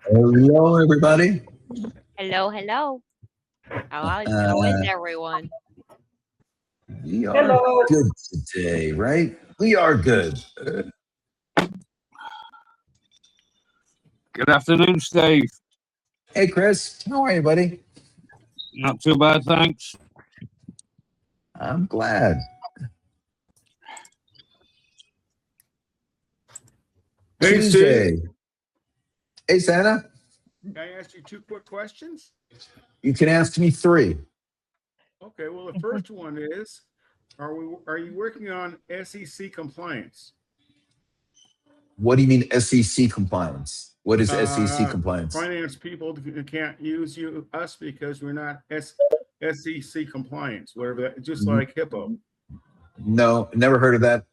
Hello, everybody. Hello, hello. How is Uh, everyone? we are Hello. good today, right? We are good. Good afternoon, Steve. Hey, Chris, how are you, buddy? Not too bad, thanks. I'm glad. Hey, Steve. Tuesday. Hey, Santa, Can I ask you two quick questions? you can ask me three. Okay, well, the first one is, are you working on SEC compliance? What do you mean SEC compliance? What is SEC compliance? Finance people can't use us because we're not SEC compliance, whatever that, just like HIPAA. No, never heard of that.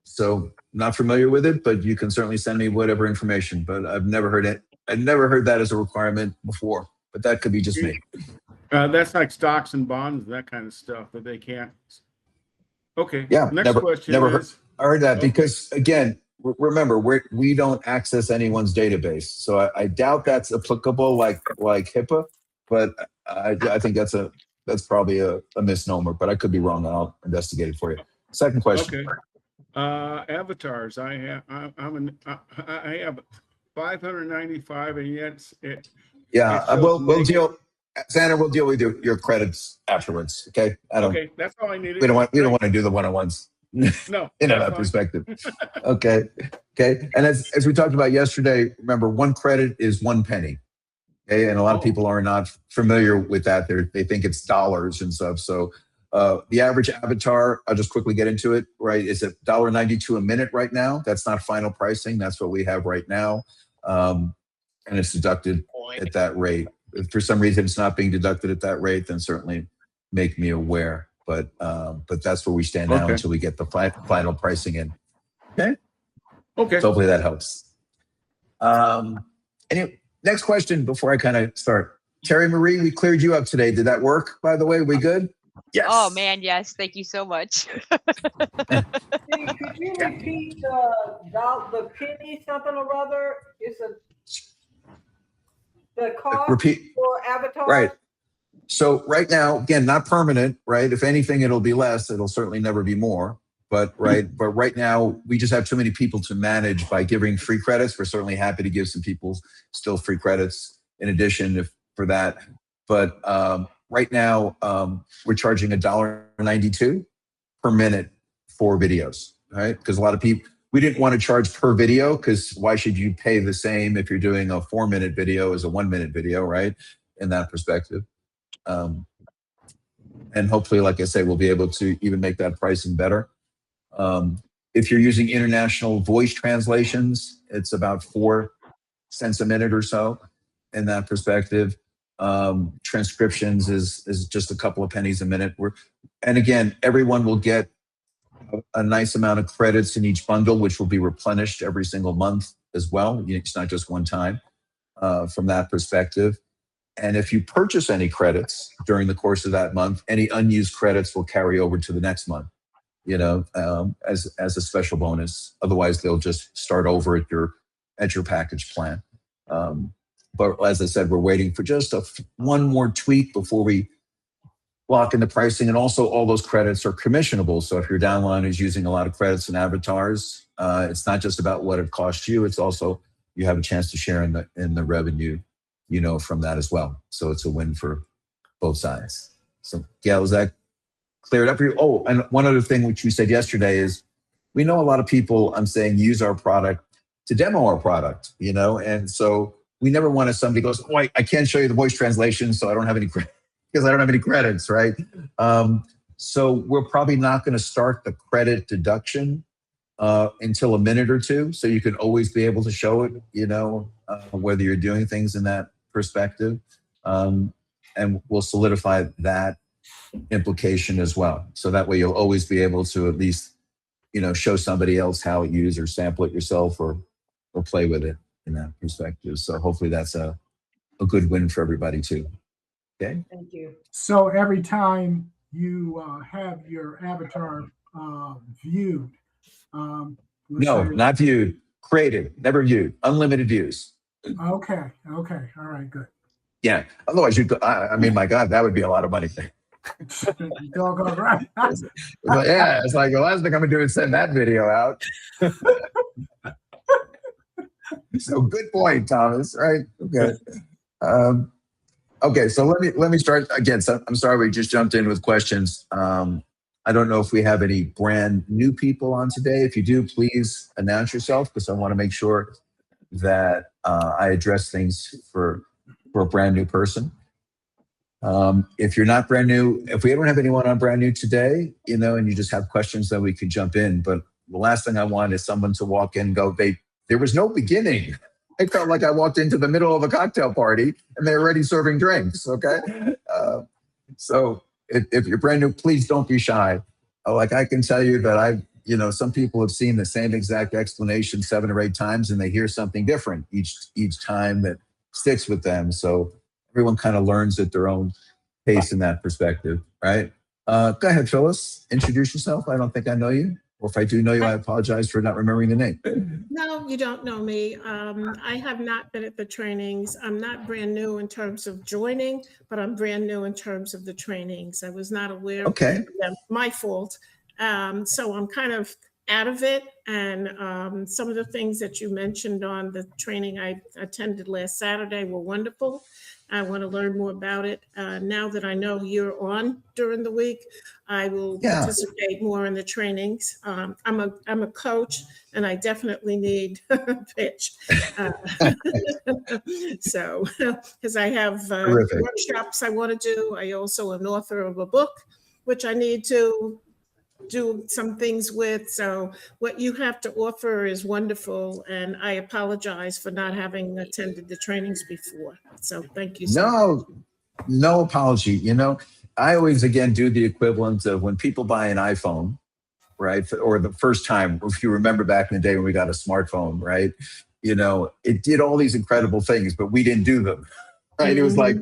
So not familiar with it, but you can certainly send me whatever information. But I've never heard it. I've never heard that as a requirement before. But that could be just me. That's like stocks and bonds and that kind of stuff that they can't. Okay. Yeah, Next question never is. heard that Okay. because again, remember we don't access anyone's database, so I doubt that's applicable like HIPAA, but I think that's probably a misnomer, but I could be wrong. I'll investigate it for you. Second question. Okay. Avatars. I have 595, and yet Yeah, it shows we'll negative. deal. Santa, we'll deal with your credits afterwards. Okay, Okay, that's all I needed. we don't want Thanks. to do the one-on-ones. No, In that's that fine. perspective. Okay. And as we talked about yesterday, remember one credit is 1 penny. Okay. And a lot of Oh. people are not familiar with that. They think it's dollars and stuff. So the average avatar, I'll just quickly get into it, right? Is $1.92 a minute right now. That's not final pricing. That's what we have right now. And it's deducted at that rate. If for some reason it's not being deducted at that rate, then certainly make me aware. But that's where we stand now Okay. until we get the final pricing in. Okay. Okay. So hopefully that helps. Next question before I kind of start. Terry Marie, we cleared you up today. Did that work, by the way? We good? Yes. Oh man, yes. Thank you so much. Steve, could you repeat the penny something or other? It's the cost Repeat. for Avatar. Right. So right now, again, not permanent, right? If anything, it'll be less. It'll certainly never be more. But right now, we just have too many people to manage by giving free credits. We're certainly happy to give some people still free credits in addition for that. But right now, we're charging $1.92 per minute for videos, right? Because a lot of people, we didn't want to charge per video because why should you pay the same if you're doing a 4-minute video as a 1-minute video, right? In that perspective. And hopefully, like I say, we'll be able to even make that pricing better. If you're using international voice translations, it's about 4 cents a minute or so in that perspective. Transcriptions is just a couple of pennies a minute. And again, everyone will get a nice amount of credits in each bundle, which will be replenished every single month as well. It's not just one time from that perspective. And if you purchase any credits during the course of that month, any unused credits will carry over to the next month, as a special bonus. Otherwise, they'll just start over at your package plan. But as I said, we're waiting for just one more tweak before we lock in the pricing. And also, all those credits are commissionable. So if your downline is using a lot of credits and avatars, it's not just about what it costs you. It's also you have a chance to share in the revenue, from that as well. So it's a win for both sides. So Gail, is that cleared up for you? Oh, and one other thing which we said yesterday is we know a lot of people, I'm saying, use our product to demo our product, and so we never want somebody goes, oh, I can't show you the voice translation, so I don't have any because I don't have any credits, right? So we're probably not going to start the credit deduction until a minute or two. So you can always be able to show it, whether you're doing things in that perspective. And we'll solidify that implication as well. So that way you'll always be able to at least, show somebody else how it used or sample it yourself or play with it in that perspective. So hopefully that's a good win for everybody too. Okay. Thank you. So every time you have your avatar viewed, No, not viewed, created, never viewed, unlimited views. Okay, okay, all right, good. Yeah. Otherwise, I mean, my God, that would be a lot of money. Doggone right. Yeah, it's like the last thing I'm gonna do is send that video out. So good point, Thomas. Right? Okay. Okay. So let me start again. So I'm sorry we just jumped in with questions. I don't know if we have any brand new people on today. If you do, please announce yourself because I want to make sure that I address things for a brand new person. If you're not brand new, if we don't have anyone on brand new today, and you just have questions, then we can jump in. But the last thing I want is someone to walk in and go, there was no beginning. I felt like I walked into the middle of a cocktail party and they're already serving drinks. Okay. So if you're brand new, please don't be shy. Like I can tell you that some people have seen the same exact explanation 7 or 8 times and they hear something different each time that sticks with them. So everyone kind of learns at their own pace in that perspective, right? Go ahead, Phyllis. Introduce yourself. I don't think I know you. Or if I do know you, I apologize for not remembering the name. No, you don't know me. I have not been at the trainings. I'm not brand new in terms of joining, but I'm brand new in terms of the trainings. I was not aware of them. My fault. So I'm kind of out of it. And some of the things that you mentioned on the training I attended last Saturday were wonderful. I want to learn more about it. Now that I know you're on during the week, I will participate more in the trainings. I'm a coach, and I definitely need Pxch. So, because I have workshops I want to do. I also am an author of a book, which I need to do some things with. So what you have to offer is wonderful. And I apologize for not having attended the trainings before. So thank you. No apology. I always, again, do the equivalent of when people buy an iPhone, right? Or the first time, if you remember back in the day when we got a smartphone, right? It did all these incredible things, but we didn't do them. Right. Mm-hmm. It was like,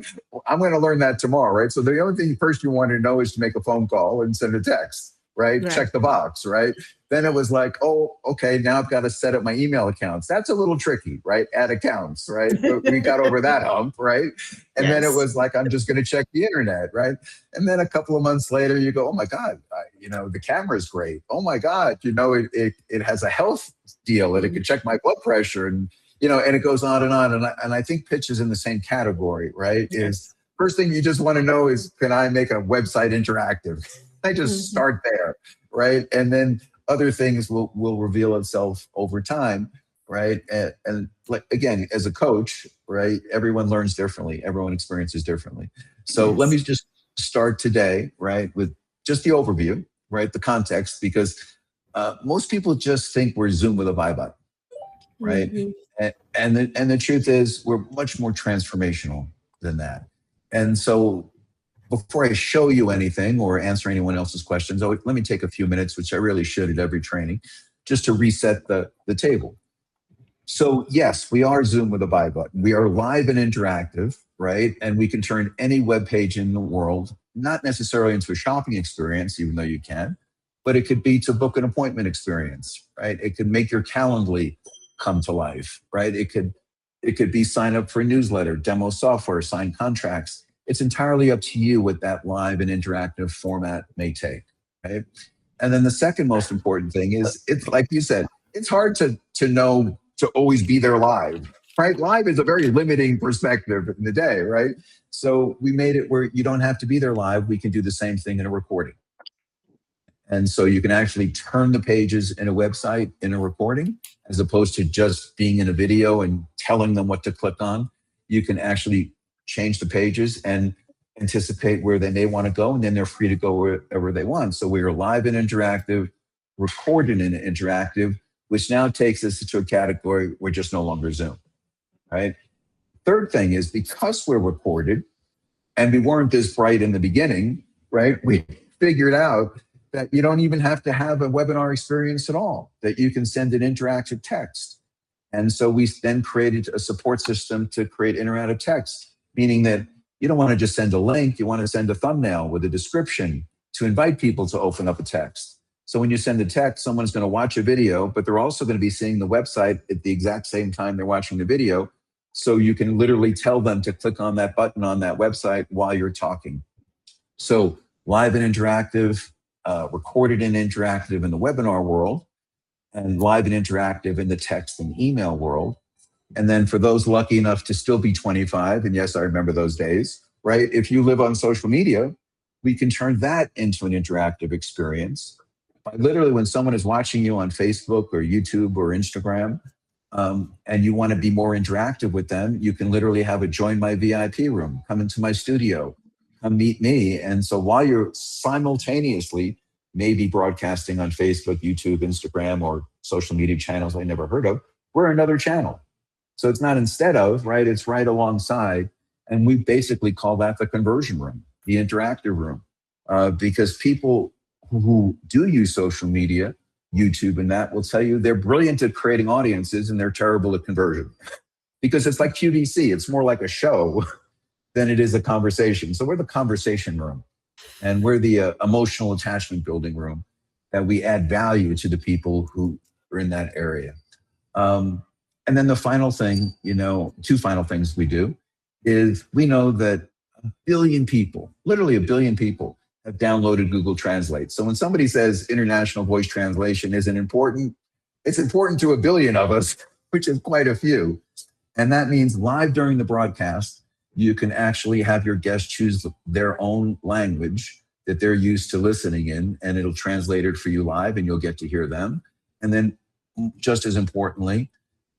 I'm going to learn that tomorrow. Right. So the only thing first you want to know is to make a phone call and send a text. Right. Check the box. Right. Then it was like, oh, okay, now I've got to set up my email accounts. That's a little tricky. Right. Add accounts. Right. But we got over that hump. Right. And then it was like, I'm just going to check the internet. Right. And then a couple of months later, you go, oh, my God, the camera's great. Oh, my God, it has a health deal and it can check my blood pressure. And and it goes on and on. And I think Pxch is in the same category, right? Yes. Is first thing you just want to know is, can I make a website interactive? I just start there, right? And then other things will reveal itself over time, right? And again, as a coach, right, everyone learns differently. Everyone experiences differently. So let me just start today, right, with just the overview, right, the context, because most people just think we're Zoom with a buy button, right? Mm-hmm. And the truth is we're much more transformational than that. And so before I show you anything or answer anyone else's questions, let me take a few minutes, which I really should at every training, just to reset the table. So yes, we are Zoom with a buy button. We are live and interactive, right? And we can turn any web page in the world, not necessarily into a shopping experience, even though you can, but it could be to book an appointment experience, right? It could make your Calendly come to life, right? It could be sign up for a newsletter, demo software, sign contracts. It's entirely up to you what that live and interactive format may take, right? And then the second most important thing is, it's like you said, it's hard to know to always be there live, right? Live is a very limiting perspective in the day, right? So we made it where you don't have to be there live. We can do the same thing in a recording. And so you can actually turn the pages in a website in a recording, as opposed to just being in a video and telling them what to click on. You can actually change the pages and anticipate where they may want to go, and then they're free to go wherever they want. So we are live and interactive, recorded and interactive, which now takes us to a category we're just no longer Zoom, right? Third thing is, because we're recorded and we weren't this bright in the beginning, right? We figured out that you don't even have to have a webinar experience at all, that you can send an interactive text. And so we then created a support system to create interactive text, meaning that you don't want to just send a link, you want to send a thumbnail with a description to invite people to open up a text. So when you send a text, someone's going to watch a video, but they're also going to be seeing the website at the exact same time they're watching the video. So you can literally tell them to click on that button on that website while you're talking. So live and interactive, recorded and interactive in the webinar world, and live and interactive in the text and email world. And then for those lucky enough to still be 25, and yes, I remember those days, right? If you live on social media, we can turn that into an interactive experience. Literally, when someone is watching you on Facebook or YouTube or Instagram, and you want to be more interactive with them, you can literally have a join my VIP room, come into my studio, come meet me. And so while you're simultaneously maybe broadcasting on Facebook, YouTube, Instagram, or social media channels I never heard of, we're another channel. So it's not instead of, right? It's right alongside. And we basically call that the conversion room, the interactive room, because people who do use social media, YouTube and that, will tell you they're brilliant at creating audiences and they're terrible at conversion. Because it's like QVC, it's more like a show than it is a conversation. So we're the conversation room, and we're the emotional attachment building room, that we add value to the people who are in that area. And then the final thing, two final things we do is we know that 1 billion people, literally 1 billion people, have downloaded Google Translate. So when somebody says international voice translation isn't important, it's important to 1 billion of us, which is quite a few. And that means live during the broadcast, you can actually have your guests choose their own language that they're used to listening in, and it'll translate it for you live and you'll get to hear them. And then just as importantly,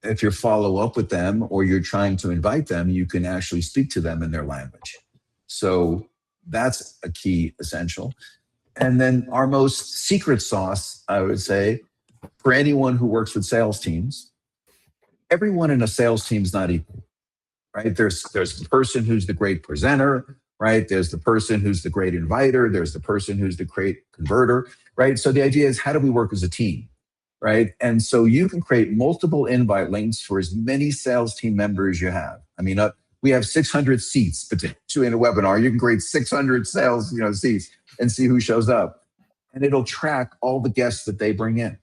if you follow up with them or you're trying to invite them, you can actually speak to them in their language. So that's a key essential. And then our most secret sauce, I would say, for anyone who works with sales teams, everyone in a sales team is not equal, right? There's the person who's the great presenter, right? There's the person who's the great inviter. There's the person who's the great converter, right? So the idea is, how do we work as a team, right? And so you can create multiple invite links for as many sales team members you have. I mean, we have 600 seats potentially in a webinar. You can create 600 sales, seats and see who shows up. And it'll track all the guests that they bring in.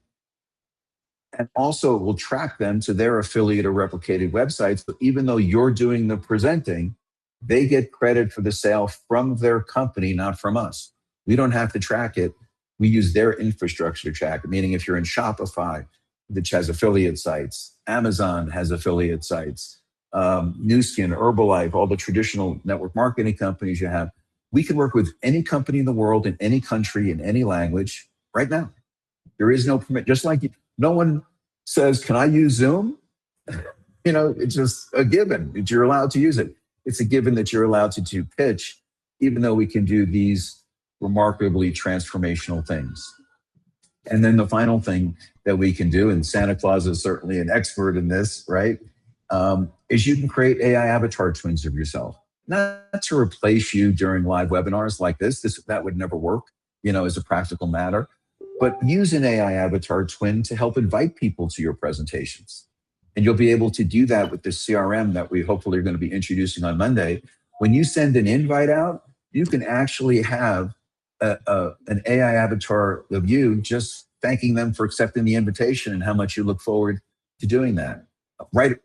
And also it will track them to their affiliate or replicated websites. So even though you're doing the presenting, they get credit for the sale from their company, not from us. We don't have to track it. We use their infrastructure to track it, meaning if you're in Shopify, which has affiliate sites, Amazon has affiliate sites, Nu Skin, Herbalife, all the traditional network marketing companies you have, we can work with any company in the world, in any country, in any language right now. There is no permit. Just like no one says, can I use Zoom? It's just a given that you're allowed to use it. It's a given that you're allowed to do Pxch, even though we can do these remarkably transformational things. And then the final thing that we can do, and Santa Claus is certainly an expert in this, right? Is you can create AI avatar twins of yourself. Not to replace you during live webinars like this. That would never work, as a practical matter. But use an AI avatar twin to help invite people to your presentations. And you'll be able to do that with the CRM that we hopefully are going to be introducing on Monday. When you send an invite out, you can actually have an AI avatar of you just thanking them for accepting the invitation and how much you look forward to doing that. Right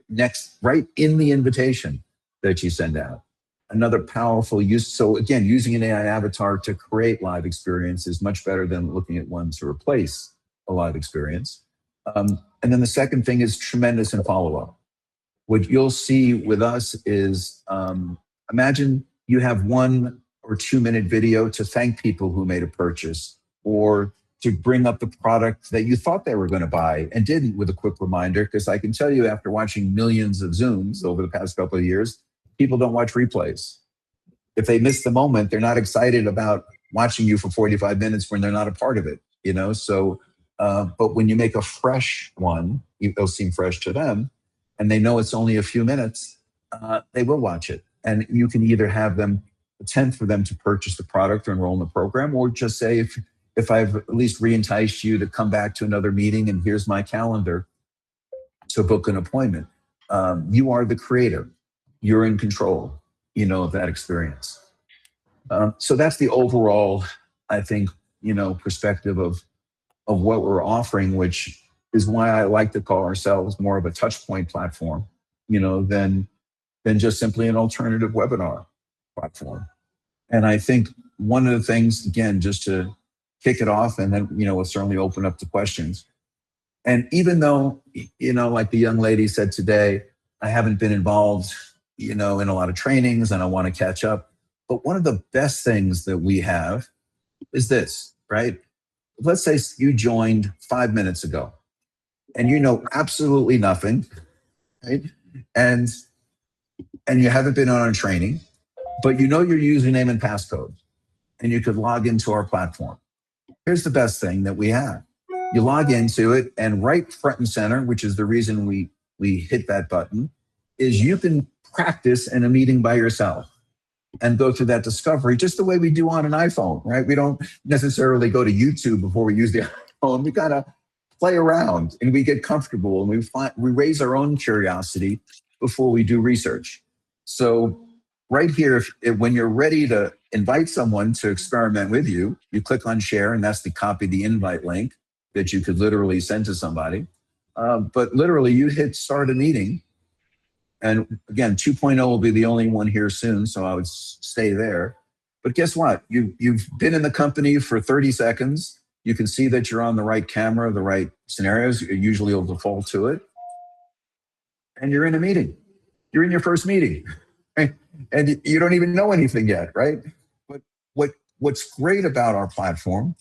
in the invitation that you send out. Another powerful use. So again, using an AI avatar to create live experience is much better than looking at one to replace a live experience. And then the second thing is tremendous in follow-up. What you'll see with us is, imagine you have 1 or 2 minute video to thank people who made a purchase, or to bring up the product that you thought they were going to buy and didn't, with a quick reminder. Because I can tell you, after watching millions of Zooms over the past couple of years, people don't watch replays. If they miss the moment, they're not excited about watching you for 45 minutes when they're not a part of it, So, but when you make a fresh one, it'll seem fresh to them, and they know it's only a few minutes, they will watch it. And you can either have them attempt for them to purchase the product or enroll in the program, or just say, if I've at least re-enticed you to come back to another meeting and here's my calendar to book an appointment. You are the creator. You're in control, of that experience. So that's the overall, I think, perspective of what we're offering, which is why I like to call ourselves more of a touch point platform, than than just simply an alternative webinar platform. And I think one of the things, again, just to kick it off, and then, we'll certainly open up to questions. And even though, like the young lady said today, I haven't been involved, in a lot of trainings and I want to catch up. But one of the best things that we have is this, right? Let's say you joined 5 minutes ago and you know absolutely nothing, right? And you haven't been on a training, but you know your username and passcode, and you could log into our platform. Here's the best thing that we have. You log into it, and right front and center, which is the reason we hit that button, is you can practice in a meeting by yourself and go through that discovery just the way we do on an iPhone, right? We don't necessarily go to YouTube before we use the iPhone. We kind of play around and we get comfortable, and we raise our own curiosity before we do research. So right here, when you're ready to invite someone to experiment with you, you click on share, and that's the copy the invite link that you could literally send to somebody. But literally you hit start a meeting. And again, 2.0 will be the only one here soon, so I would stay there. But guess what? You've been in the company for 30 seconds. You can see that you're on the right camera, the right scenarios. Usually you'll default to it. And you're in a meeting. You're in your first meeting. Right? And you don't even know anything yet, right? But what's great about our platform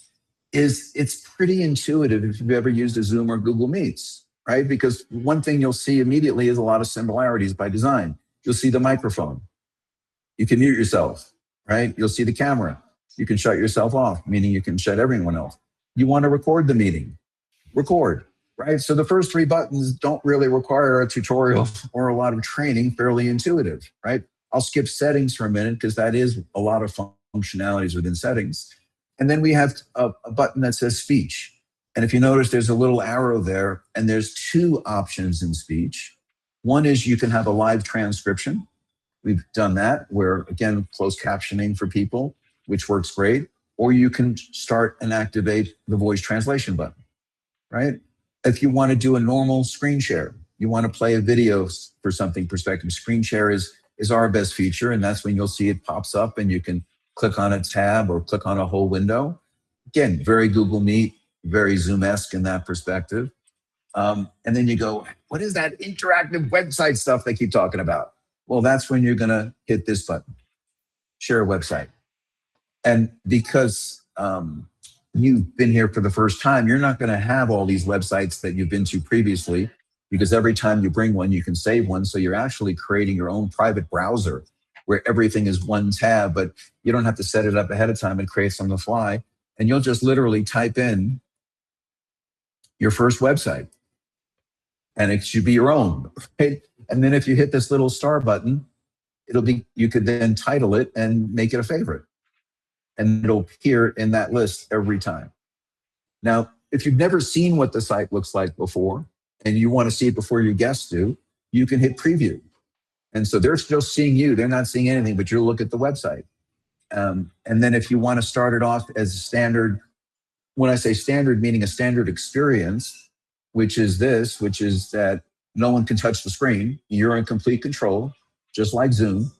is it's pretty intuitive if you've ever used a Zoom or Google Meets, right? Because one thing you'll see immediately is a lot of similarities by design. You'll see the microphone. You can mute yourself, right? You'll see the camera. You can shut yourself off, meaning you can shut everyone else. You want to record the meeting, record, right? So the first 3 buttons don't really require a tutorial or a lot of training, fairly intuitive, right? I'll skip settings for a minute because that is a lot of functionalities within settings. And then we have a button that says speech. And if you notice, there's a little arrow there, and there's 2 options in speech. One is you can have a live transcription. We've done that, where, again, closed captioning for people, which works great. Or you can start and activate the voice translation button, right? If you want to do a normal screen share, you want to play a video for something perspective, screen share is our best feature, and that's when you'll see it pops up and you can click on a tab or click on a whole window. Again, very Google Meet, very Zoom-esque in that perspective. And then you go, what is that interactive website stuff they keep talking about? Well, that's when you're going to hit this button, share a website. And because you've been here for the first time, you're not going to have all these websites that you've been to previously, because every time you bring one, you can save one. So you're actually creating your own private browser where everything is one tab, but you don't have to set it up ahead of time and create on the fly. And you'll just literally type in your first website, and it should be your own, right? And then if you hit this little star button, you could then title it and make it a favorite, and it'll appear in that list every time. Now, if you've never seen what the site looks like before, and you want to see it before your guests do, you can hit preview. And so they're still seeing you. They're not seeing anything, but you'll look at the website. And then if you want to start it off as a standard, when I say standard, meaning a standard experience, which is that no one can touch the screen. You're in complete control, just like Zoom.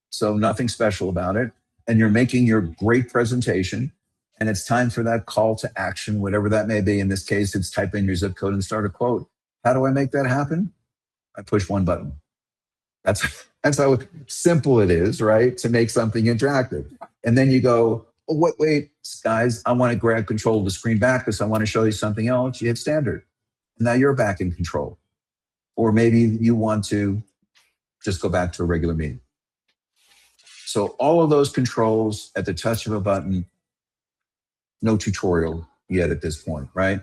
So nothing special about it. And you're making your great presentation. And it's time for that call to action, whatever that may be. In this case, it's type in your zip code and start a quote. How do I make that happen? I push one button. That's how simple it is, right? To make something interactive. And then you go, oh, wait, guys, I want to grab control of the screen back because I want to show you something else. You hit standard. And now you're back in control. Or maybe you want to just go back to a regular meeting. So all of those controls at the touch of a button, no tutorial yet at this point, right?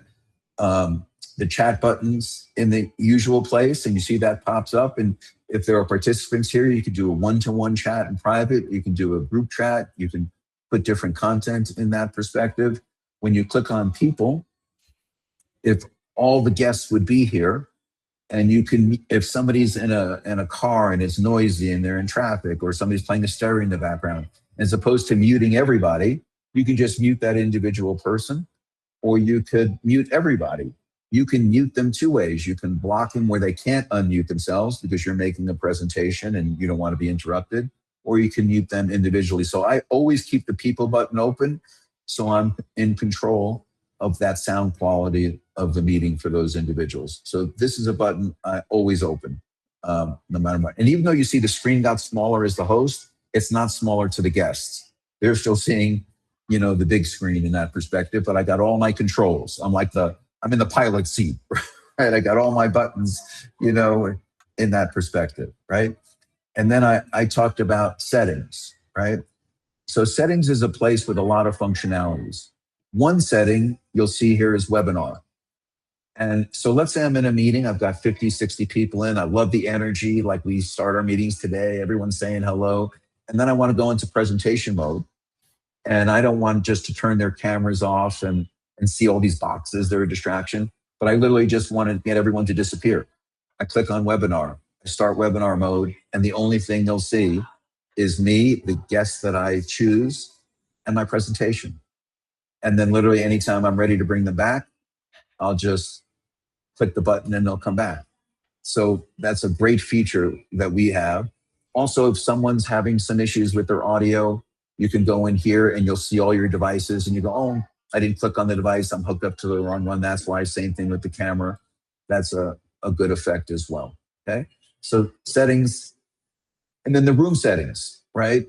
The chat buttons in the usual place, and you see that pops up. And if there are participants here, you can do a one-to-one chat in private. You can do a group chat. You can put different content in that perspective. When you click on people, if all the guests would be here, and you can, if somebody's in a car and it's noisy and they're in traffic, or somebody's playing a stereo in the background, as opposed to muting everybody, you can just mute that individual person, or you could mute everybody. you can mute them two ways. You can block them where they can't unmute themselves because you're making a presentation and you don't want to be interrupted, or you can mute them individually. So I always keep the people button open so I'm in control of that sound quality of the meeting for those individuals. So this is a button I always open, no matter what. And even though you see the screen got smaller as the host, it's not smaller to the guests. They're still seeing, the big screen in that perspective, but I got all my controls. I'm in the pilot seat, right? I got all my buttons, in that perspective, right? And then I talked about settings, right? So settings is a place with a lot of functionalities. One setting you'll see here is webinar. And so let's say I'm in a meeting, I've got 50, 60 people in. I love the energy, like we start our meetings today, everyone's saying hello. And then I want to go into presentation mode. And I don't want just to turn their cameras off and see all these boxes, they're a distraction. But I literally just want to get everyone to disappear. I click on webinar, I start webinar mode, and the only thing they'll see is me, the guests that I choose, and my presentation. And then literally anytime I'm ready to bring them back, I'll just click the button and they'll come back. So that's a great feature that we have. Also, if someone's having some issues with their audio, you can go in here and you'll see all your devices and you go, oh, I didn't click on the device, I'm hooked up to the wrong one. That's why. Same thing with the camera. That's a good effect as well, okay? So settings, and then the room settings, right?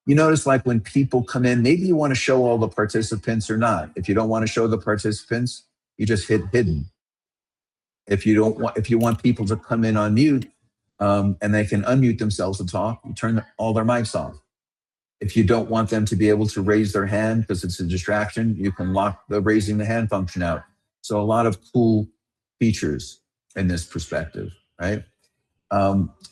You notice like when people come in, maybe you want to show all the participants or not. If you don't want to show the participants, you just hit hidden. If you want people to come in on mute and they can unmute themselves and talk, you turn all their mics off. If you don't want them to be able to raise their hand because it's a distraction, you can lock the raising the hand function out. So a lot of cool features in this perspective, right?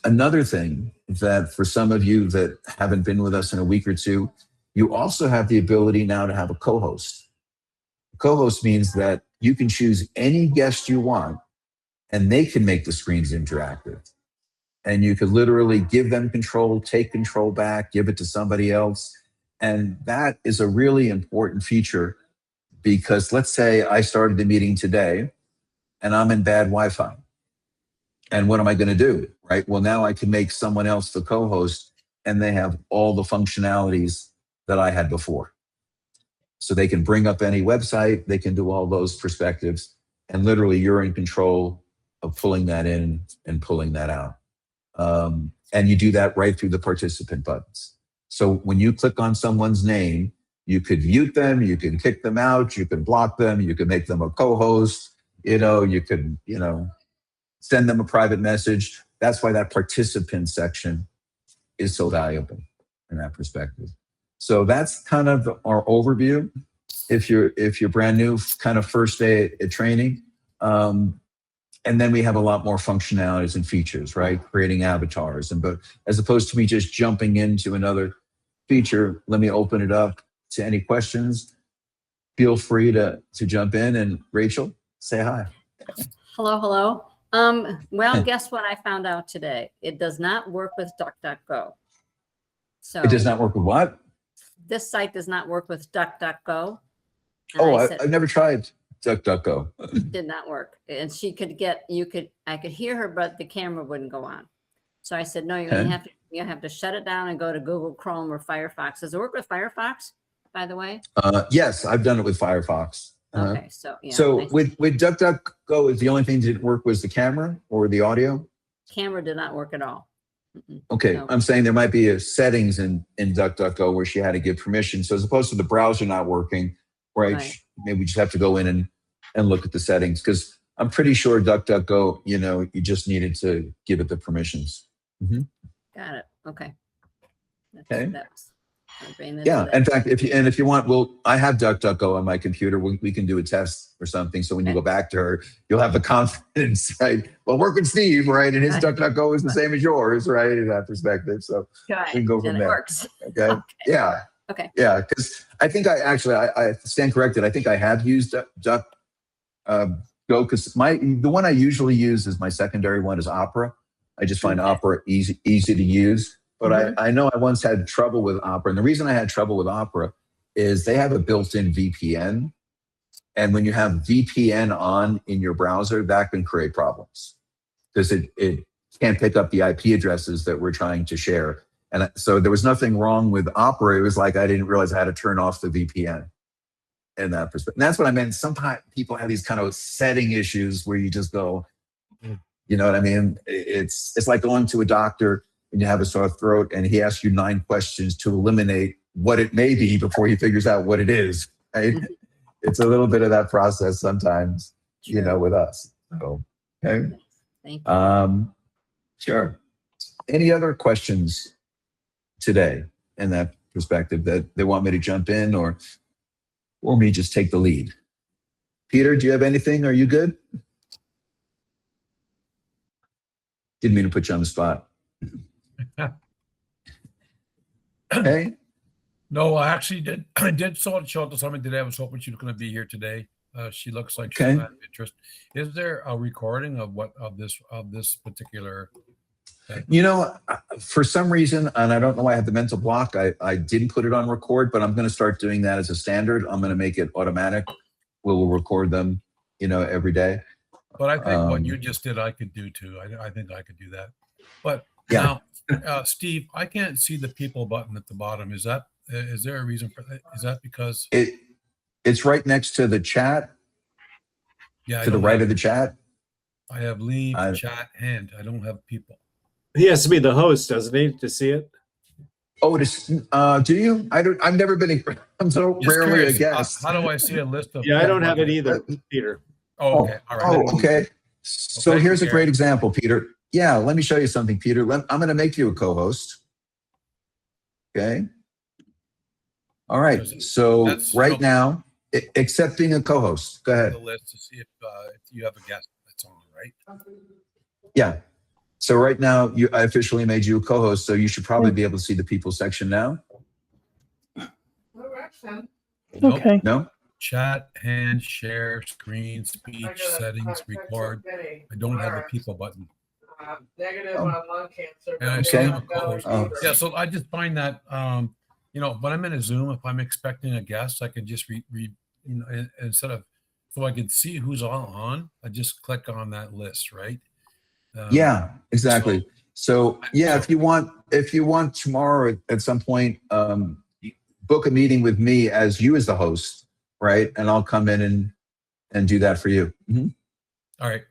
Another thing that for some of you that haven't been with us in a week or two, you also have the ability now to have a co-host. Co-host means that you can choose any guest you want and they can make the screens interactive. And you could literally give them control, take control back, give it to somebody else. And that is a really important feature because let's say I started the meeting today and I'm in bad Wi-Fi. And what am I going to do, right? Well, now I can make someone else the co-host and they have all the functionalities that I had before. So they can bring up any website, they can do all those perspectives, and literally you're in control of pulling that in and pulling that out. And you do that right through the participant buttons. So when you click on someone's name, you could mute them, you can kick them out, you can block them, you can make them a co-host, you could, send them a private message. That's why that participant section is so valuable in that perspective. So that's kind of our overview. If you're brand new, kind of first day at training. And then we have a lot more functionalities and features, right? Creating avatars. But as opposed to me just jumping into another feature, let me open it up to any questions. Feel free to jump in. And Rachel, say hi. Hello. Well, guess what I found out today? It does not work with DuckDuckGo. So it does not work with what? This site does not work with DuckDuckGo. I've never tried DuckDuckGo. It did not work. And she could I could hear her, but the camera wouldn't go on. So I said, no, you have to shut it down and go to Google Chrome or Firefox. Does it work with Firefox, by the way? Yes, I've done it with Firefox. Okay, so yeah. So with DuckDuckGo, is the only thing that didn't work was the camera or the audio? Camera did not work at all. Okay, no. I'm saying there might be a settings in DuckDuckGo where she had to give permission. So as opposed to the browser not working, right. Maybe we just have to go in and look at the settings because I'm pretty sure DuckDuckGo, you just needed to give it the permissions. Mm-hmm. Got it. Okay. Yeah. In fact, if you want, I have DuckDuckGo on my computer. We can do a test or something. So when you go back to her, you'll have the confidence, right? Well, work with Steve, right? And his DuckDuckGo is the same as yours, right? In that perspective. So we can go from there. Works. Okay. Yeah. Okay. Yeah. Because I think I stand corrected. I think I have used DuckDuckGo because the one I usually use is my secondary one is Opera. I just find Opera easy to use. But I know I once had trouble with Opera. And the reason I had trouble with Opera is they have a built-in VPN. And when you have VPN on in your browser, that can create problems because it can't pick up the IP addresses that we're trying to share. And so there was nothing wrong with Opera. It was like I didn't realize I had to turn off the VPN in that perspective. And that's what I meant. Sometimes people have these kind of setting issues where you just go, you know what I mean? It's like going to a doctor and you have a sore throat and he asks you 9 questions to eliminate what it may be before he figures out what it is, right? It's a little bit of that process sometimes, you know, with us. So, okay. Thank you. Sure. Any other questions today in that perspective that they want me to jump in or me just take the lead? Peter, do you have anything? Are you good? Didn't mean to put you on the spot. Okay. No, I actually did. I did show up to something today. I was hoping she was going to be here today. She looks like she's had interest. Is there a recording of this particular thing? You know, for some reason, and I don't know why I had the mental block, I didn't put it on record, but I'm going to start doing that as a standard. I'm going to make it automatic. We'll record them, you know, every day. But I think what you just did, I could do too. I think I could do that. But now, Steve, I can't see the people button at the bottom. Is there a reason for that? Is that because it's right next to the chat? Yeah, to the right of the chat. I have leave, chat, hand. I don't have people. He has to be the host, doesn't he, to see it? Oh, do you? I've never been. I'm so Just rarely curious, a guest. How do I see a list of? Yeah, I don't have it either, Peter. Oh, okay. All right. Oh, okay. So here's a great example, Peter. Yeah, let me show you something, Peter. I'm going to make you a co-host. Okay. All right. So right now, accepting a co-host. Go ahead. The list to see if you have a guest that's on, right? Yeah. So right now, I officially made you a co-host, so you should probably be able to see the people section now. Okay. No? Chat, hand, share, screen, speech, settings, record. I don't have the people button. Negative on lung cancer. And I see I'm a co-host. Yeah, so I just find that, you know, when I'm in a Zoom, if I'm expecting a guest, I can just instead of, so I can see who's all on, I just click on that list, right? Yeah, exactly. So yeah, if you want tomorrow at some point, book a meeting with me as you as the host, right? And I'll come in and do that for you. Mm-hmm. All right.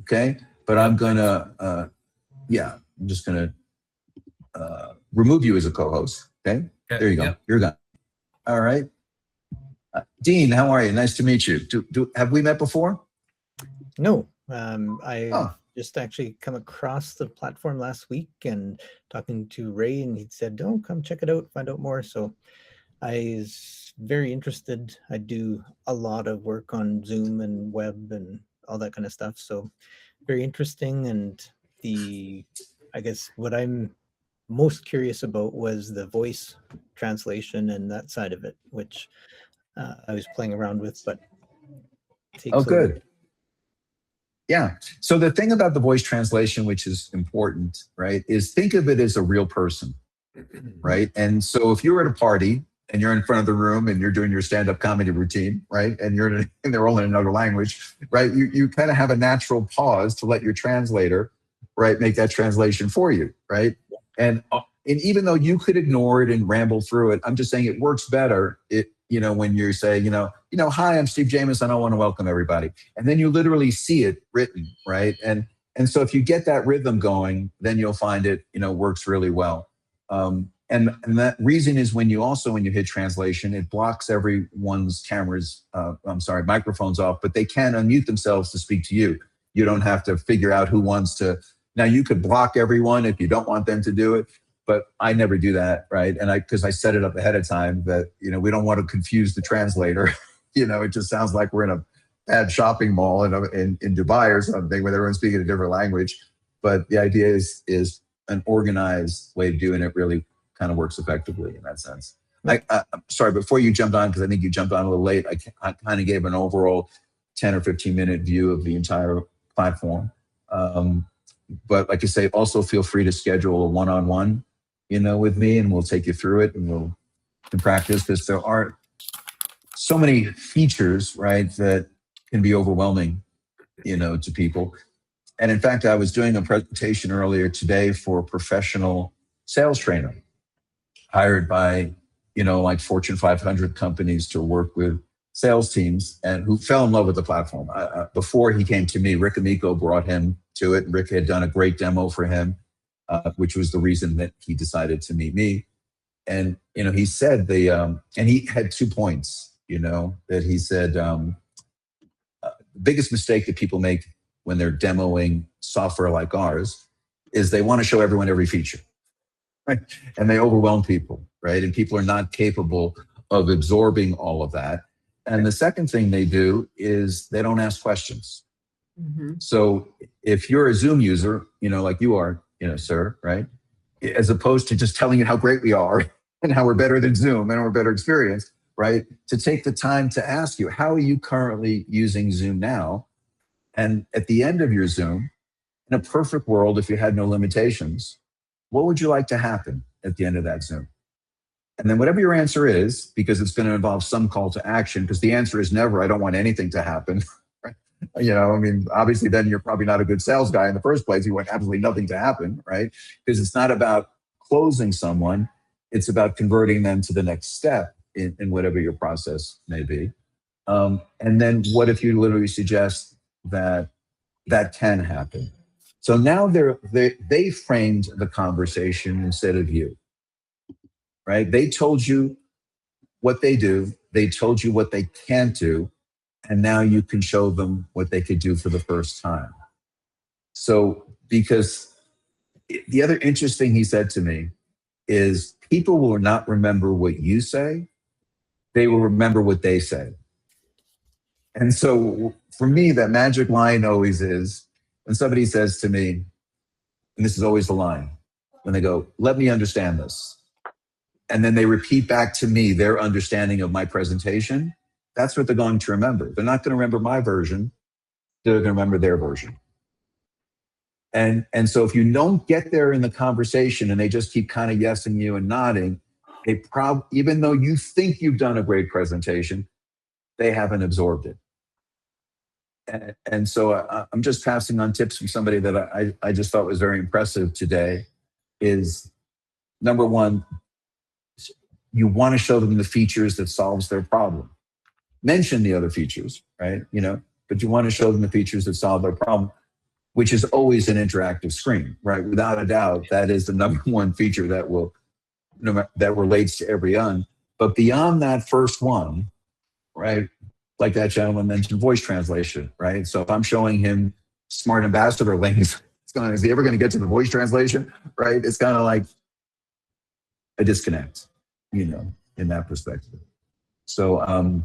Okay. But I'm gonna, I'm just gonna remove you as a co-host. Okay. There you go. Yeah. You're gone. All right. Dean, how are you? Nice to meet you. Have we met before? No. I just actually come across the platform last week and talking to Ray, and he said, "Oh, come check it out, find out more." So I was very interested. I do a lot of work on Zoom and web and all that kind of stuff. So very interesting. And I guess what I'm most curious about was the voice translation and that side of it, which I was playing around with, but good. Yeah. So the thing about the voice translation, which is important, right, is think of it as a real person, right? And so if you're at a party and you're in front of the room and you're doing your stand-up comedy routine, right, and they're all in another language, right, you kind of have a natural pause to let your translator, right, make that translation for you, right? And even though you could ignore it and ramble through it, I'm just saying it works better when you say, hi, I'm Steve Jameson. I want to welcome everybody. And then you literally see it written, right? And so if you get that rhythm going, then you'll find it, works really well. And that reason is when you hit translation, it blocks everyone's microphones off, but they can unmute themselves to speak to you. You don't have to figure out who wants to. Now you could block everyone if you don't want them to do it. But I never do that, right? And because I set it up ahead of time that, we don't want to confuse the translator. It just sounds like we're in a bad shopping mall in Dubai or something where everyone's speaking a different language. But the idea is an organized way of doing it really kind of works effectively in that sense. I'm sorry, before you jumped on, because I think you jumped on a little late, I kind of gave an overall 10 or 15 minute view of the entire platform. But like I say, also feel free to schedule a one-on-one with me, and we'll take you through it and we'll practice, because there are so many features, right, that can be overwhelming, to people. And in fact, I was doing a presentation earlier today for a professional sales trainer hired by, like Fortune 500 companies to work with sales teams, and who fell in love with the platform. Before he came to me, Rick Amico brought him to it. Rick had done a great demo for him, which was the reason that he decided to meet me. And, he said and he had 2 points, that he said, the biggest mistake that people make when they're demoing software like ours is they want to show everyone every feature, right? And they overwhelm people, right? And people are not capable of absorbing all of that. And the second thing they do is they don't ask questions. Mm-hmm. So if you're a Zoom user, like you are, sir, right? As opposed to just telling you how great we are and how we're better than Zoom and we're better experience, right? To take the time to ask you, how are you currently using Zoom now? And at the end of your Zoom, in a perfect world, if you had no limitations, what would you like to happen at the end of that Zoom? And then whatever your answer is, because it's going to involve some call to action, because the answer is never, I don't want anything to happen. Right? Obviously then you're probably not a good sales guy in the first place. You want absolutely nothing to happen, right? Because it's not about closing someone. It's about converting them to the next step in whatever your process may be. And then what if you literally suggest that can happen? So now they framed the conversation instead of you, right? They told you what they do. They told you what they can't do. And now you can show them what they could do for the first time. So, because the other interesting he said to me is people will not remember what you say. They will remember what they say. And so for me, that magic line always is when somebody says to me, and this is always the line, when they go, let me understand this. And then they repeat back to me their understanding of my presentation. That's what they're going to remember. They're not going to remember my version. They're going to remember their version. And so if you don't get there in the conversation and they just keep kind of yesing you and nodding, even though you think you've done a great presentation, they haven't absorbed it. And so I'm just passing on tips from somebody that I just thought was very impressive today is, number one, you want to show them the features that solves their problem. Mention the other features, right? But you want to show them the features that solve their problem, which is always an interactive screen, right? Without a doubt, that is the number one feature that relates to everyone. But beyond that first one, right? Like that gentleman mentioned, voice translation, right? So if I'm showing him smart ambassador links, is he ever going to get to the voice translation, right? It's kind of like a disconnect, in that perspective. So,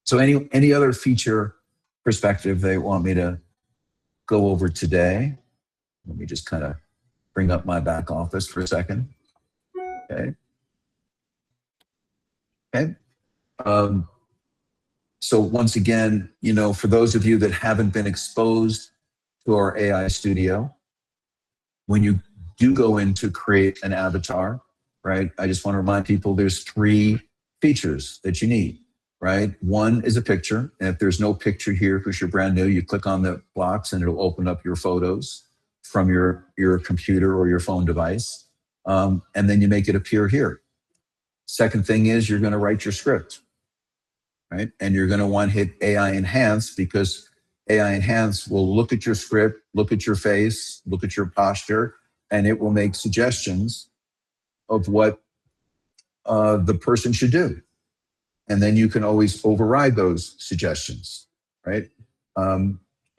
so any other feature perspective they want me to go over today? Let me just kind of bring up my back office for a second. Okay. So once again, for those of you that haven't been exposed to our AI studio, when you do go in to create an avatar, right? I just want to remind people there's 3 features that you need, right? One is a picture. And if there's no picture here because you're brand new, you click on the box and it'll open up your photos from your computer or your phone device. And then you make it appear here. Second thing is you're going to write your script, right? And you're going to want to hit AI Enhance, because AI Enhance will look at your script, look at your face, look at your posture, and it will make suggestions of what the person should do. And then you can always override those suggestions, right?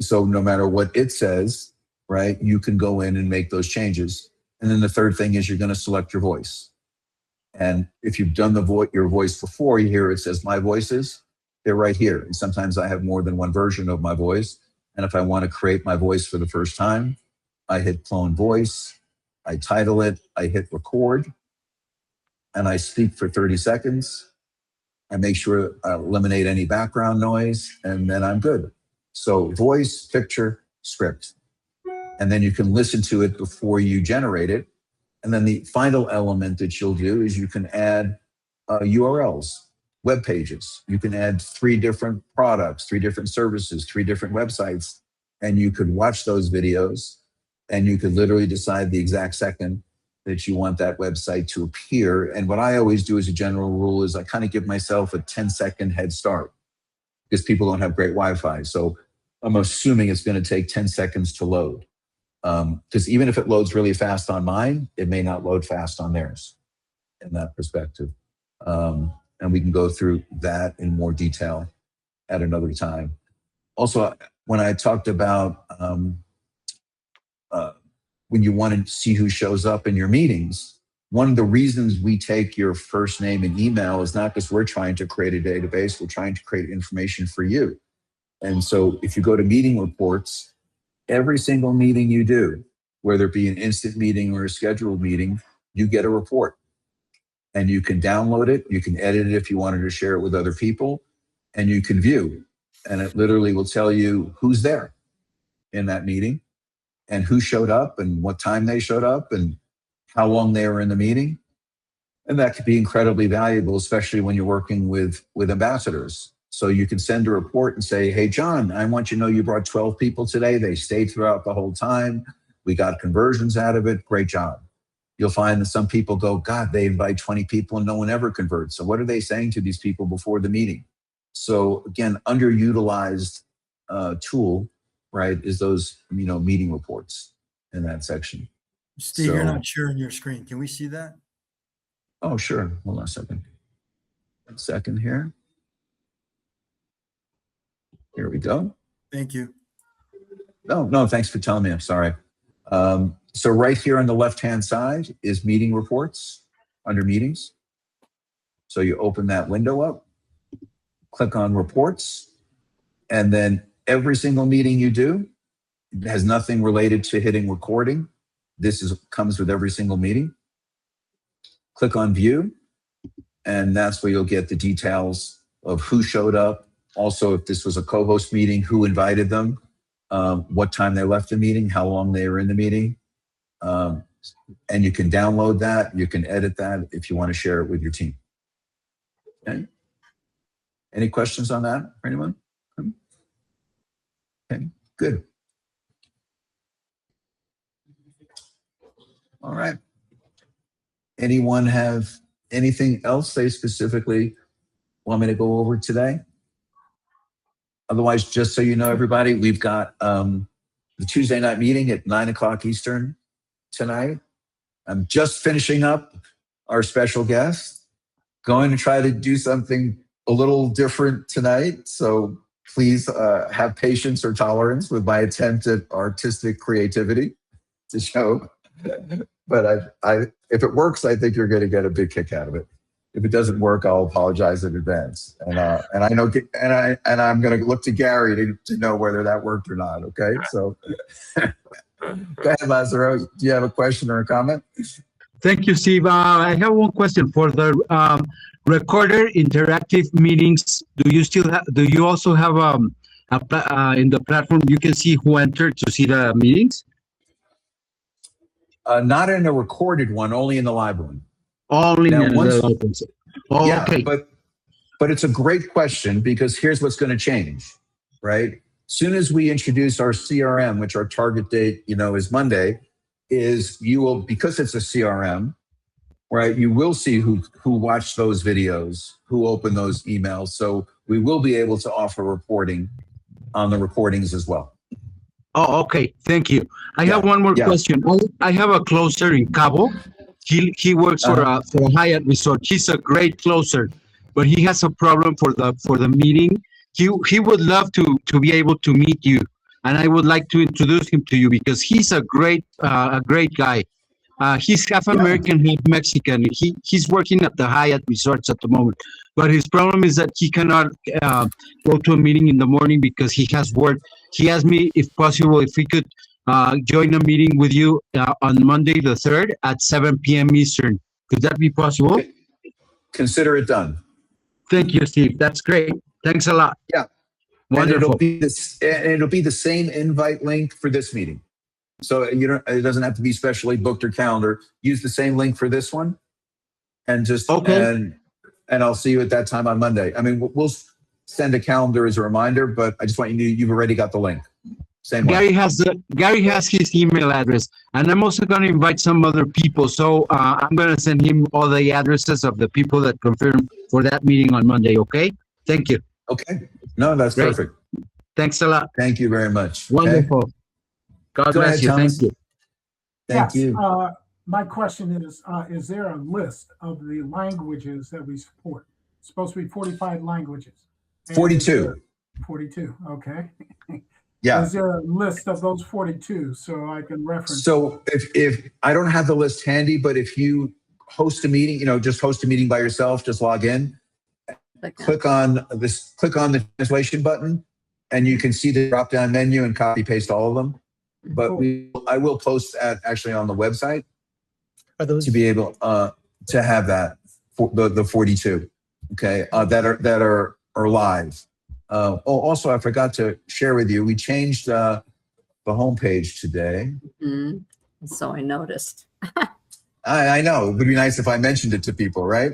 So no matter what it says, right, you can go in and make those changes. And then the third thing is you're going to select your voice. And if you've done your voice before, you hear it says my voices, they're right here. And sometimes I have more than one version of my voice. And if I want to create my voice for the first time, I hit clone voice, I title it, I hit record, and I speak for 30 seconds. I make sure I eliminate any background noise, and then I'm good. So voice, picture, script. And then you can listen to it before you generate it. And then the final element that you'll do is you can add URLs. web pages. You can add 3 different products, 3 different services, 3 different websites, and you could watch those videos, and you could literally decide the exact second that you want that website to appear. And what I always do as a general rule is I kind of give myself a 10-second head start because people don't have great Wi-Fi. So I'm assuming it's going to take 10 seconds to load. Because even if it loads really fast on mine, it may not load fast on theirs in that perspective. And we can go through that in more detail at another time. Also, when I talked about when you want to see who shows up in your meetings, one of the reasons we take your first name and email is not because we're trying to create a database, we're trying to create information for you. And so if you go to meeting reports, every single meeting you do, whether it be an instant meeting or a scheduled meeting, you get a report. And you can download it, you can edit it if you wanted to share it with other people, and you can view. And it literally will tell you who's there in that meeting and who showed up and what time they showed up and how long they were in the meeting. And that could be incredibly valuable, especially when you're working with ambassadors. So you can send a report and say, hey, John, I want you to know you brought 12 people today. They stayed throughout the whole time. We got conversions out of it. Great job. You'll find that some people go, God, they invite 20 people and no one ever converts. So what are they saying to these people before the meeting? So again, underutilized tool, right, is those, meeting reports in that section. Steve, you're not sharing your screen. Can we see that? Oh, sure. Hold on a second. 1 second here. Here we go. Thank you. No, thanks for telling me. I'm sorry. So right here on the left-hand side is meeting reports under meetings. So you open that window up, click on reports, and then every single meeting you do has nothing related to hitting recording. This comes with every single meeting. Click on view, and that's where you'll get the details of who showed up. Also, if this was a co-host meeting, who invited them, what time they left the meeting, how long they were in the meeting. And you can download that. You can edit that if you want to share it with your team. Okay. Any questions on that for anyone? Okay, good. All right. Anyone have anything else they specifically want me to go over today? Otherwise, just so you know, everybody, we've got the Tuesday night meeting at 9 o'clock Eastern tonight. I'm just finishing up our special guest, going to try to do something a little different tonight. So please have patience or tolerance with my attempt at artistic creativity to show. But if it works, I think you're going to get a big kick out of it. If it doesn't work, I'll apologize in advance. And I know, and I'm going to look to Gary to know whether that worked or not. Okay, so go ahead, Lazaro. Do you have a question or a comment? Thank you, Steve. I have one question for the recorded interactive meetings. Do you also have in the platform you can see who entered to see the meetings? Not in a recorded one, only in the live one. Only now, in the live one. Oh, yeah, okay. But it's a great question because here's what's going to change, right? Soon as we introduce our CRM, which our target date, is Monday, you will, because it's a CRM, right? You will see who watched those videos, who opened those emails. So we will be able to offer reporting on the recordings as well. Oh, okay. Thank you. I have one more question. I have a closer in Cabo. He works for a Hyatt resort. He's a great closer, but he has a problem for the meeting. He would love to be able to meet you, and I would like to introduce him to you because he's a great guy. He's half American, half Mexican. He's working at the Hyatt resorts at the moment, but his problem is that he cannot go to a meeting in the morning because he has work. He asked me if possible if he could join a meeting with you on Monday the 3rd at 7 p.m. Eastern. Could that be possible? Consider it done. Thank you, Steve. That's great. Thanks a lot. Yeah. Wonderful. And it'll be the same invite link for this meeting. So it doesn't have to be specially booked or calendar. Use the same link for this one, and just and I'll see you at that time on Monday. I mean, we'll send a calendar as a reminder, but I just want you to know you've already got the link. Same one. Gary has his email address, and I'm also going to invite some other people. So I'm going to send him all the addresses of the people that confirmed for that meeting on Monday. Okay. Thank you. Okay. No, that's Great. perfect. Thanks a lot. Thank you very much. Wonderful. Okay? God Go bless ahead, you. Thomas. Thank you. Thank Yes, you. my question is there a list of the languages that we support? It's supposed to be 45 languages. And 42. 42, okay. Yeah. Is there a list of those 42 so I can reference? So if I don't have the list handy, but if you host a meeting, just host a meeting by yourself, just log in, click on the translation button, and you can see the drop-down menu and copy paste all of them. But I will post that actually on the website to be able to have that for the 42, okay, that are live. Also, I forgot to share with you, we changed the homepage today. So I noticed. I know. It would be nice if I mentioned it to people, right?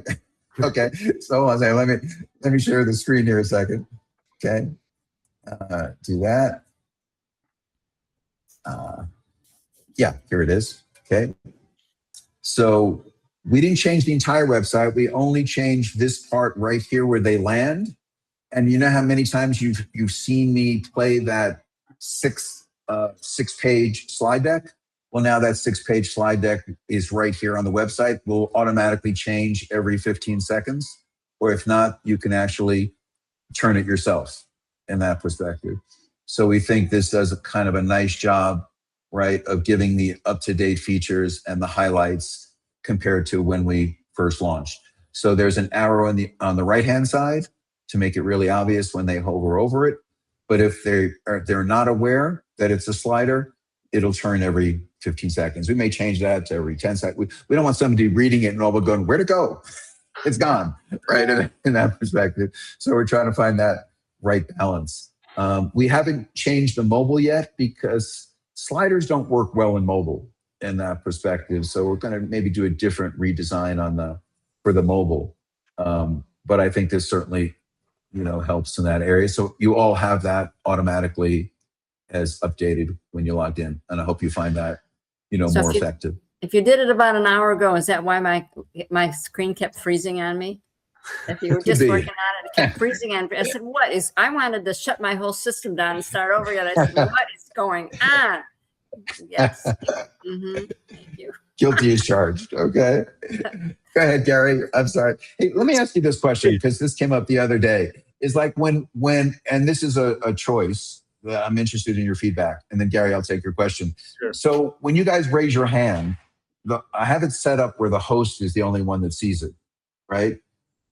Okay. So I'll say, let me share the screen here a second. Okay. Do that. Yeah, here it is. Okay. So we didn't change the entire website. We only changed this part right here where they land. And you know how many times you've seen me play that six-page slide deck? Well, now that 6-page slide deck is right here on the website. Will automatically change every 15 seconds. Or if not, you can actually turn it yourself in that perspective. So we think this does a kind of a nice job, right, of giving the up-to-date features and the highlights compared to when we first launched. So there's an arrow on the right-hand side to make it really obvious when they hover over it. But if they're not aware that it's a slider, it'll turn every 15 seconds. We may change that to every 10 seconds. We don't want somebody reading it and all but going, where'd it go? It's gone, right, in that perspective. So we're trying to find that right balance. We haven't changed the mobile yet because sliders don't work well in mobile in that perspective. So we're going to maybe do a different redesign for the mobile. But I think this certainly helps in that area. So you all have that automatically as updated when you logged in. And I hope you find that, So more effective. If you did it about an hour ago, is that why my screen kept freezing on me? If you were just working on it, it kept freezing on me. I said, I wanted to shut my whole system down and start over again. I said, what is going on? Yes. Thank you. Guilty as charged. Okay. Go ahead, Gary. I'm sorry. Hey, let me ask you this question because this came up the other day. Is like when, and this is a choice that I'm interested in your feedback. And then Gary, I'll take your question. Sure. So when you guys raise your hand, I have it set up where the host is the only one that sees it, right?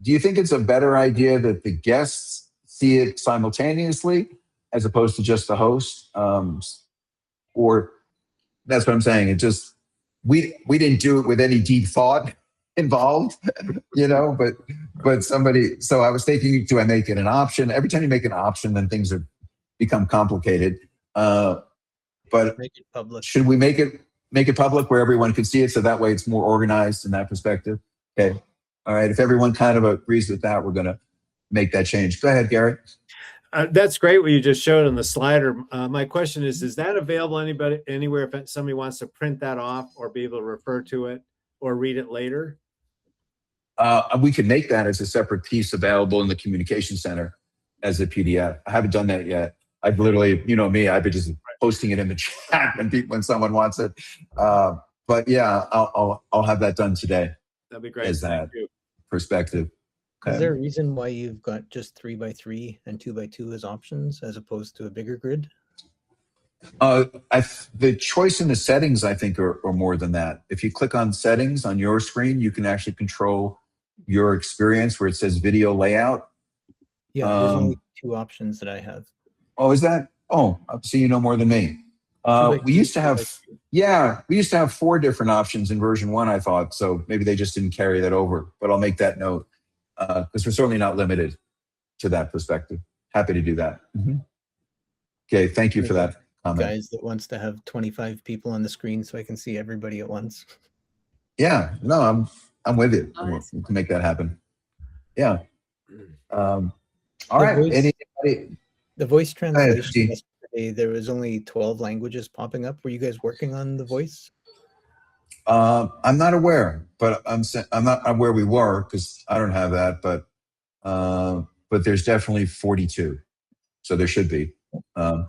Do you think it's a better idea that the guests see it simultaneously as opposed to just the host? Or that's what I'm saying. It just, we didn't do it with any deep thought involved, but somebody, so I was thinking, do I make it an option? Every time you make an option, then things become complicated. But make it public. Should we make it public where everyone can see it? So that way it's more organized in that perspective. Okay. All right. If everyone kind of agrees with that, we're going to make that change. Go ahead, Gary. That's great what you just showed on the slider. My question is that available anywhere if somebody wants to print that off or be able to refer to it or read it later? We can make that as a separate piece available in the communication center as a PDF. I haven't done that yet. I've literally, me, I've been just posting it in the chat when someone wants it. But yeah, I'll have that done today. That'd be great. As that perspective. Is there a reason why you've got just 3x3 and 2x2 as options as opposed to a bigger grid? The choice in the settings, I think, are more than that. If you click on settings on your screen, you can actually control your experience where it says video layout. Yeah, there's only 2 options that I have. Oh, is that? Oh, so you know more than me. We used to have 4 different options in version 1, I thought. So maybe they just didn't carry that over, but I'll make that note because we're certainly not limited to that perspective. Happy to do that. Okay, thank you for that comment. Guys that wants to have 25 people on the screen so I can see everybody at once. Yeah, no, I'm with you. We can make that happen. Yeah. All The right. voice- Anybody? The voice ahead, translation Steve. yesterday, there was only 12 languages popping up. Were you guys working on the voice? I'm not aware, but I'm not aware we were because I don't have that. But there's definitely 42, so there should be. You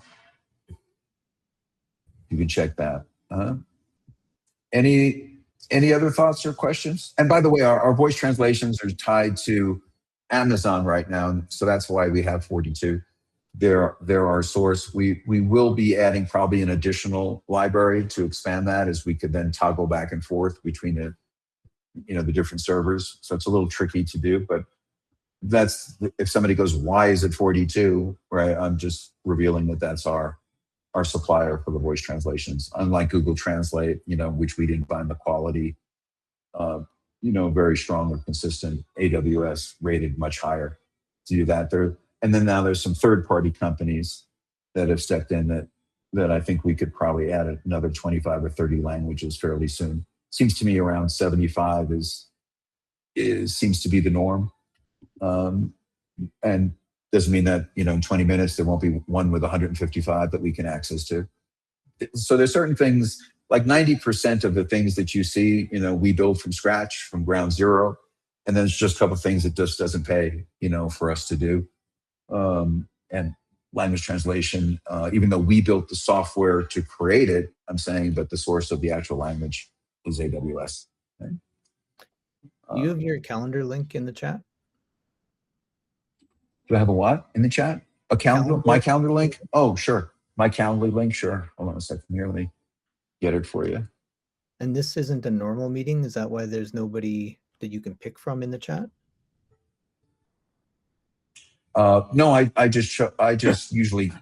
can check that. Any other thoughts or questions? And by the way, our voice translations are tied to Amazon right now, so that's why we have 42. They're our source. We will be adding probably an additional library to expand that, as we could then toggle back and forth between the different servers. So it's a little tricky to do, but that's, if somebody goes, why is it 42? Right? I'm just revealing that that's our supplier for the voice translations. Unlike Google Translate, which we didn't find the quality, very strong or consistent. AWS rated much higher to do that. And then now there's some third-party companies that have stepped in that I think we could probably add another 25 or 30 languages fairly soon. Seems to me around 75 seems to be the norm. And doesn't mean that, in 20 minutes, there won't be one with 155 that we can access to. So there's certain things, like 90% of the things that you see, we build from scratch, from ground zero. And then there's just a couple of things that just doesn't pay, for us to do. And language translation, even though we built the software to create it, I'm saying, but the source of the actual language is AWS. Okay? Do you have your calendar link in the chat? Do I have a what in the chat? A calendar? My calendar link? Oh, sure. My calendar link, sure. Hold on a second here. Let me get it for you. And this isn't a normal meeting. Is that why there's nobody that you can pick from in the chat? No, I just usually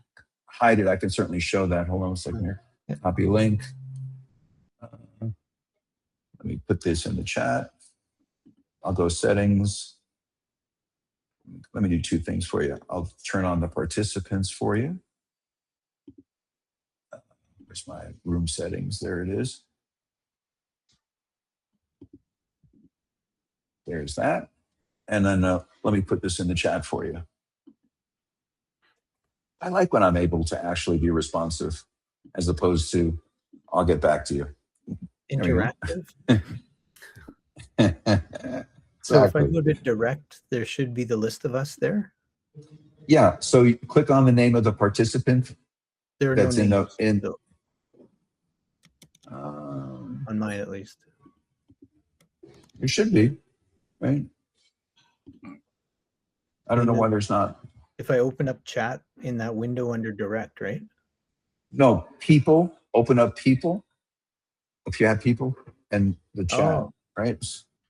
hide it. I can certainly show that. Hold on a second here. Copy link. Let me put this in the chat. I'll go settings. Let me do two things for you. I'll turn on the participants for you. Where's my room settings? There it is. There's that. And then let me put this in the chat for you. I like when I'm able to actually be responsive as opposed to, I'll get back to you. Interactive? Exactly. So if I go to direct, there should be the list of us there? Yeah, so you click on the name of the participant. There are that's no in on mine at least. It should be, right? I don't know why there's not. If I open up chat in that window under direct, right? No, people, open up people. If you have people and the chat, right?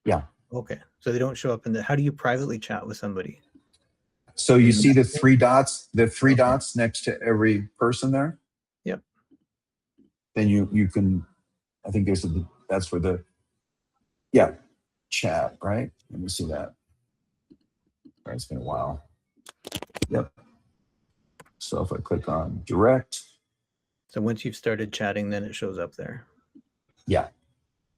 Yeah. Okay, so they don't show up in the, how do you privately chat with somebody? So you see the three dots next to every person there? Yep. Then you can, I think that's where chat, right? Let me see that. All right, it's been a while. Yep. So if I click on direct. So once you've started chatting, then it shows up there. Yeah.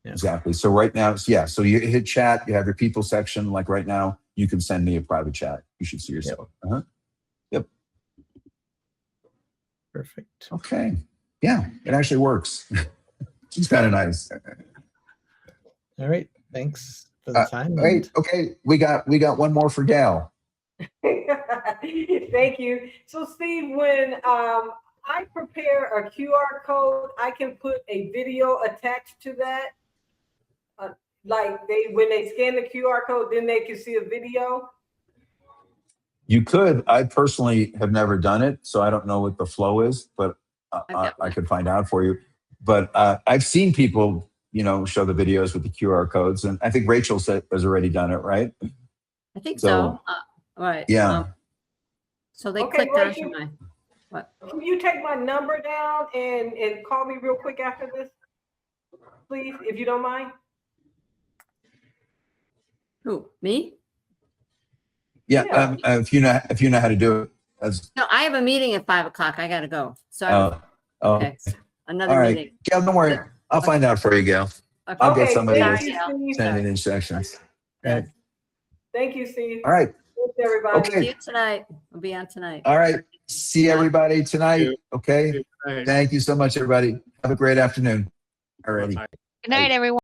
Exactly. So right now, so you hit chat, you have your people section. Like right now, you can send me a private chat. You should see yourself. Yep. Perfect. Okay. Yeah, it actually works. It's kind of nice. All right. Thanks for the time. Wait, okay. We got one more for Gail. Thank you. So Steve, when I prepare a QR code, I can put a video attached to that. Like when they scan the QR code, then they can see a video. You could. I personally have never done it, so I don't know what the flow is, but I could find out for you. But I've seen people, show the videos with the QR codes, and I think Rachel has already done it, right? I think so. Right. Yeah. So they Okay, clicked onto my. What? Can you take my number down and call me real quick after this, please, if you don't mind? Who? Me? Yeah. If you know how to do it. No, I have a meeting at 5 o'clock. I gotta go. So okay. Another all right. meeting. Gail, don't worry. I'll find out for you, Gail. Okay. I'll get somebody Sorry, to Gail. send in instructions. Yes. Thank you, Steve. All right. Thanks, everybody. Okay. See you tonight. We'll be on tonight. All right. See everybody tonight. Okay. Thank you so much, everybody. Have a great afternoon. All righty. Good night, everyone.